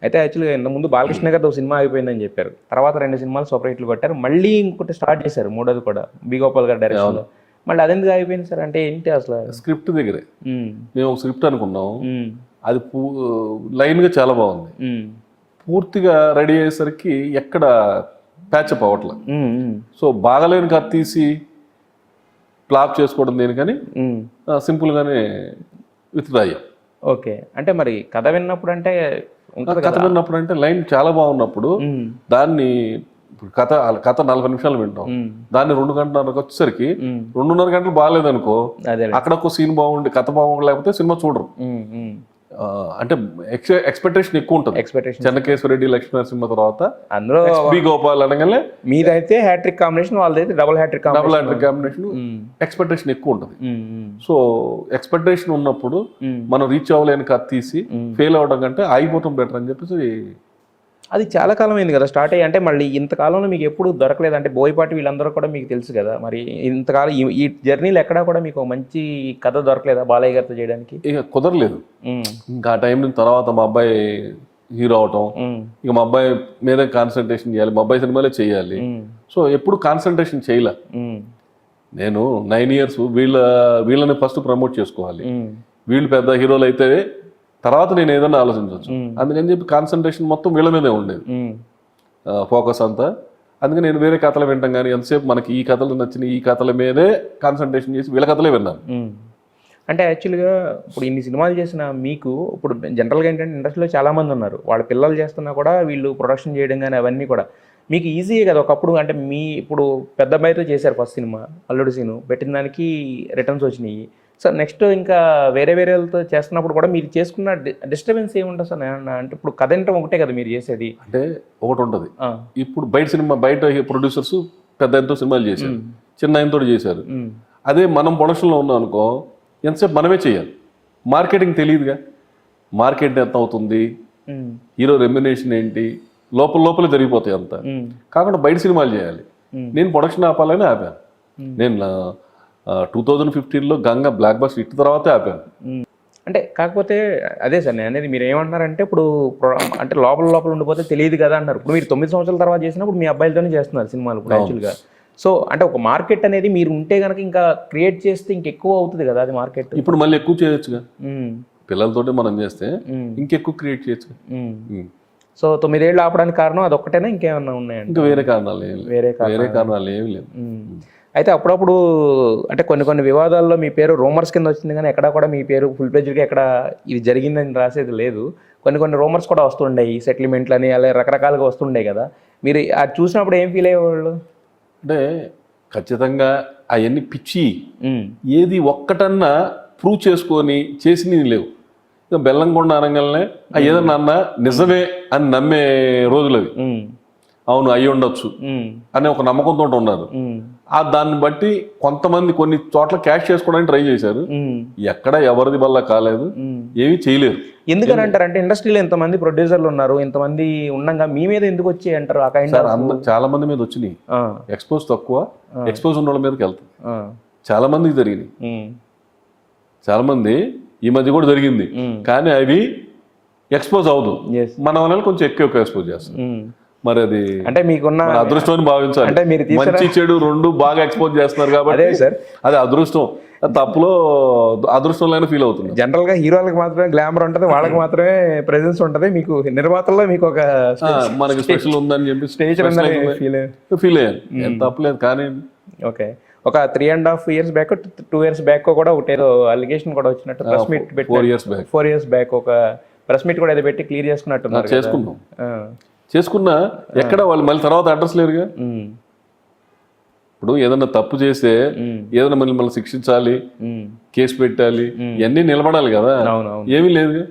అయితే యాక్చువల్గా ఇంత ముందు బాలకృష్ణ గారితో ఒక సినిమా అయిపోయిందని చెప్పారు, తర్వాత 2 సినిమాలు సూపర్ హిట్లు కొట్టారు, మళ్ళీ ఇంకోటి స్టార్ట్ చేశారు మూడోది కూడా బి గోపాల్ గారి డైరెక్షన్లో. మళ్ళీ అదెందుకు అయిపోయింది సార్? అంటే ఏంటి అసలు? స్క్రిప్ట్ దగ్గరే మేము ఒక స్క్రిప్ట్ అనుకున్నాం, అది లైన్గా చాలా బాగుంది, పూర్తిగా రెడీ అయ్యేసరికి ఎక్కడ ప్యాచప్ అవ్వట్లేదు. సో బాగాలేని కథ తీసి ఫ్లాప్ చేసుకోవడం దేనికని సింపుల్గానే విత్డ్రా అయ్యాం. ఓకే, అంటే మరి కథ విన్నప్పుడు అంటే కథ విన్నప్పుడు అంటే లైన్ చాలా బాగున్నప్పుడు దాన్ని కథ 40 నిమిషాలు వింటాం, దాన్ని 2 గంటలకు వచ్చేసరికి 2.5 గంటలు బాగాలేదనుకో, అక్కడ ఒక సీన్ బాగుండి కథ బాగుండలేకపోతే సినిమా చూడరు. అంటే ఎక్స్పెక్టేషన్ ఎక్కువ ఉంటుంది. చెన్నకేశ్వరరెడ్డి లక్ష్మీ సినిమా తర్వాత అందులో బి గోపాల్ అనగానే మీదైతే హ్యాట్రిక్ కాంబినేషన్, వాళ్ళదైతే డబుల్ హ్యాట్రిక్ కాంబినేషన్, ఎక్స్పెక్టేషన్ ఎక్కువ ఉంటుంది. సో ఎక్స్పెక్టేషన్ ఉన్నప్పుడు మనం రీచ్ అవ్వలేని కథ తీసి ఫెయిల్ అవ్వడం కంటే ఆగిపోవడం బెటర్ అని చెప్పేసి. అది చాలా కాలం అయింది కదా స్టార్ట్ అయ్యి, అంటే మళ్ళీ ఇంతకాలంలో మీకు ఎప్పుడు దొరకలేదు అంటే బోయపాటి వీళ్ళందరూ కూడా మీకు తెలుసు కదా, మరి ఇంతకాలం ఈ జర్నీలో ఎక్కడా కూడా మీకు మంచి కథ దొరకలేదా బాలయ్య గారితో చేయడానికి? ఇక కుదరలేదు. ఇంకా ఆ టైం తర్వాత మా అబ్బాయి హీరో అవటం, ఇక మా అబ్బాయి మీద కాన్సన్ట్రేషన్ చేయాలి, మా అబ్బాయి సినిమాలే చేయాలి. సో ఎప్పుడు కాన్సన్ట్రేషన్ చేయలే. నేను 9 years వీళ్ళని ఫస్ట్ ప్రమోట్ చేసుకోవాలి, వీళ్ళు పెద్ద హీరోలు అయితే తర్వాత నేను ఏదైనా ఆలోచించవచ్చు. అందుకని చెప్పి కాన్సన్ట్రేషన్ మొత్తం వీళ్ళ మీదే ఉండేది, ఫోకస్ అంతా. అందుకని నేను వేరే కథలు వింటాం, కానీ ఎంతసేపు మనకి ఈ కథలు నచ్చిన ఈ కథల మీదే కాన్సన్ట్రేషన్ చేసి వీళ్ళ కథలే విన్నాను. అంటే యాక్చువల్గా ఇప్పుడు ఇన్ని సినిమాలు చేసిన మీకు ఇప్పుడు జనరల్గా ఏంటంటే ఇండస్ట్రీలో చాలామంది ఉన్నారు, వాళ్ళ పిల్లలు చేస్తున్నా కూడా వీళ్ళు ప్రొడక్షన్ చేయడం కానీ అవన్నీ కూడా మీకు ఈజీయే కదా ఒకప్పుడు. అంటే మీ ఇప్పుడు పెద్ద అబ్బాయితో చేశారు ఫస్ట్ సినిమా అల్లుడు సీను, పెట్టిన దానికి రిటర్న్స్ వచ్చినాయి. సో నెక్స్ట్ ఇంకా వేరే వాళ్ళతో చేస్తున్నప్పుడు కూడా మీరు చేసుకున్న డిస్టర్బెన్స్ ఏముంటుంది సార్? అంటే ఇప్పుడు కథ అంటే ఒకటే కదా మీరు చేసేది. అంటే ఒకటి ఉంటుంది, ఇప్పుడు బయట ప్రొడ్యూసర్స్ పెద్ద ఎంతో సినిమాలు చేశారు, చిన్న ఆయనతో చేశారు. అదే మనం ప్రొడక్షన్లో ఉన్నాం అనుకో, ఎంతసేపు మనమే చేయాలి. మార్కెటింగ్ తెలియదుగా, మార్కెట్ ఎంత అవుతుంది, హీరో రెమ్యునేషన్ ఏంటి, లోపలే జరిగిపోతాయి అంతా. కాకుండా బయట సినిమాలు చేయాలి. నేను ప్రొడక్షన్ ఆపాలని ఆపాను. నేను 2015లో గంగా బ్లాక్ బస్టర్ ఇట్టు తర్వాతే ఆపాను. అంటే కాకపోతే అదే సార్ నేను అనేది, మీరు ఏమంటున్నారంటే ఇప్పుడు అంటే లోపల ఉండిపోతే తెలియదు కదా అన్నారు. ఇప్పుడు మీరు 9 సంవత్సరాల తర్వాత చేసినప్పుడు మీ అబ్బాయిలతోనే చేస్తున్నారు సినిమాలు ఇప్పుడు యాక్చువల్గా. సో అంటే ఒక మార్కెట్ అనేది మీరు ఉంటే కనుక ఇంకా క్రియేట్ చేస్తే ఇంకెక్కువ అవుతుంది కదా అది మార్కెట్. ఇప్పుడు మళ్ళీ ఎక్కువ చేయొచ్చుగా, పిల్లలతోటి మనం చేస్తే ఇంకెక్కువ క్రియేట్ చేయొచ్చు. సో 9 ఏళ్ళు ఆపడానికి కారణం అది ఒక్కటేనా, ఇంకేమన్నా ఉన్నాయండి? ఇంకా వేరే కారణాలు ఏమి లేవు. అయితే అప్పుడప్పుడు అంటే కొన్ని వివాదాల్లో మీ పేరు రూమర్స్ కింద వచ్చింది, కానీ ఎక్కడా కూడా మీ పేరు ఫుల్ పేజ్గా ఎక్కడ ఇది జరిగిందని రాసేది లేదు. కొన్ని రూమర్స్ కూడా వస్తుండేవి, సెటిల్మెంట్లు అని అలా రకరకాలుగా వస్తుండే కదా. మీరు అది చూసినప్పుడు ఏం ఫీల్ అయ్యేవాళ్ళు? అంటే ఖచ్చితంగా అవన్నీ పిచ్చి, ఏది ఒక్కటన్నా ప్రూవ్ చేసుకొని చేసినవి లేవు. ఇక బెల్లంకొండ అనగానే ఏదన్నా అన్న నిజమే అని నమ్మే రోజులు అవి. అవును అయ్యి ఉండొచ్చు అనే ఒక నమ్మకంతో ఉన్నారు. దాన్ని బట్టి కొంతమంది కొన్ని చోట్ల క్యాష్ చేసుకోవడానికి ట్రై చేశారు, ఎక్కడ ఎవరిది వల్ల కాలేదు, ఏమీ చేయలేరు. ఎందుకని అంటారు? ఇండస్ట్రీలో ఇంతమంది ప్రొడ్యూసర్లు ఉన్నారు, ఇంతమంది ఉండగా మీ మీద ఎందుకు వచ్చాయి అంటారు? చాలా మంది మీద వచ్చినాయి, ఎక్స్పోజ్ తక్కువ, ఎక్స్పోజ్ ఉన్న వాళ్ళ మీదకి వెళ్తాయి. చాలా మందికి జరిగినాయి, చాలా మంది ఈ మధ్య కూడా జరిగింది, కానీ అవి ఎక్స్పోజ్ అవ్వదు. మన వల్ల కొంచెం ఎక్కువ ఎక్స్పోజ్ చేస్తాం. మరి అది అంటే మీకున్న అదృష్టం భావించాలి. అంటే మీరు మంచి చెడు రెండు బాగా ఎక్స్పోజ్ చేస్తున్నారు కాబట్టి అది అదృష్టం. తప్పులో అదృష్టంలో ఫీల్ అవుతుంది. జనరల్ గా హీరోలకు మాత్రమే గ్లామర్ ఉంటుంది, వాళ్ళకి మాత్రమే ప్రెజెన్స్ ఉంటుంది. మీకు నిర్మాతల్లో మీకు ఒక మనకి స్పెషల్ ఉందని చెప్పి స్టేజ్ ఫీల్ అయ్యాను. ఏం తప్పలేదు. కానీ ఓకే, ఒక 3.5 years బ్యాక్ 2 years బ్యాక్ కూడా ఒకటేదో అలిగేషన్ కూడా వచ్చినట్టు ప్రెస్ మీట్ పెట్టి 4 years బ్యాక్ ఒక ప్రెస్ మీట్ కూడా ఏదో పెట్టి క్లియర్ చేసుకున్నట్టున్నారు. చేసుకున్నా ఎక్కడ వాళ్ళు మళ్ళీ తర్వాత అడ్రస్ లేరుగా. ఇప్పుడు ఏదన్నా తప్పు చేస్తే ఏదైనా మళ్ళీ శిక్షించాలి, కేసు పెట్టాలి, ఇవన్నీ నిలబడాలి కదా, ఏమీ లేదుగా.